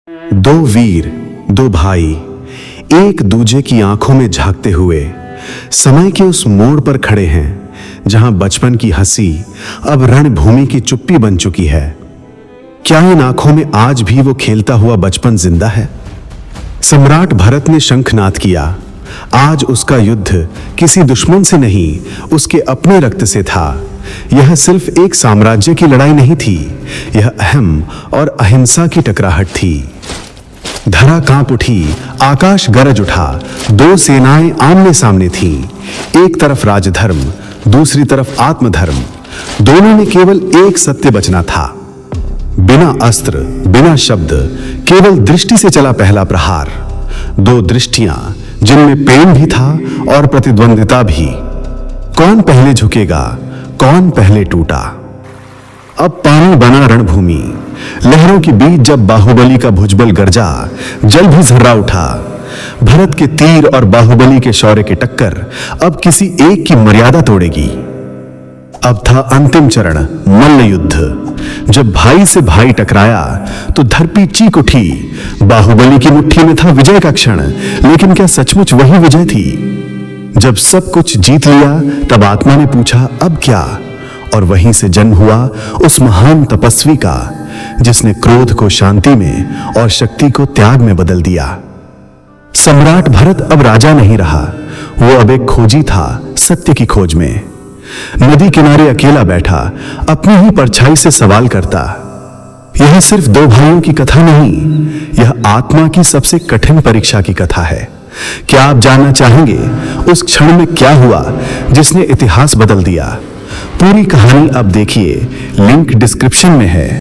दो वीर, दो भाई एक दूजे की आंखों में झांकते हुए समय के उस मोड़ पर खड़े हैं जहां बचपन की हंसी अब रणभूमि की चुप्पी बन चुकी है। क्या इन आंखों में आज भी वो खेलता हुआ बचपन जिंदा है? सम्राट भरत ने शंखनाद किया। आज उसका युद्ध किसी दुश्मन से नहीं, उसके अपने रक्त से था। यह सिर्फ एक साम्राज्य की लड़ाई नहीं थी, यह अहम और अहिंसा की टकराहट थी। धरा कांप उठी, आकाश गरज उठा। दो सेनाएं आमने सामने थीं। एक तरफ राजधर्म, दूसरी तरफ आत्मधर्म। दोनों में केवल एक सत्य बचना था। बिना अस्त्र, बिना शब्द, केवल दृष्टि से चला पहला प्रहार। दो दृष्टियां जिनमें प्रेम भी था और प्रतिद्वंदिता भी। कौन पहले झुकेगा, कौन पहले टूटा? अब पानी बना रणभूमि। लहरों के बीच जब बाहुबली का भुजबल गरजा, जल भी झर्रा उठा। भरत के तीर और बाहुबली के शौर्य की टक्कर अब किसी एक की मर्यादा तोड़ेगी। अब था अंतिम चरण, मल्ल युद्ध। जब भाई से भाई टकराया तो धरती चीख उठी। बाहुबली की मुट्ठी में था विजय का क्षण, लेकिन क्या सचमुच वही विजय थी? जब सब कुछ जीत लिया तब आत्मा ने पूछा, अब क्या? और वहीं से जन्म हुआ उस महान तपस्वी का जिसने क्रोध को शांति में और शक्ति को त्याग में बदल दिया। सम्राट भरत अब राजा नहीं रहा, वो अब एक खोजी था, सत्य की खोज में। नदी किनारे अकेला बैठा, अपनी ही परछाई से सवाल करता। यह सिर्फ दो भाइयों की कथा नहीं, यह आत्मा की सबसे कठिन परीक्षा की कथा है। क्या आप जानना चाहेंगे उस क्षण में क्या हुआ जिसने इतिहास बदल दिया? पूरी कहानी अब देखिए, लिंक डिस्क्रिप्शन में है।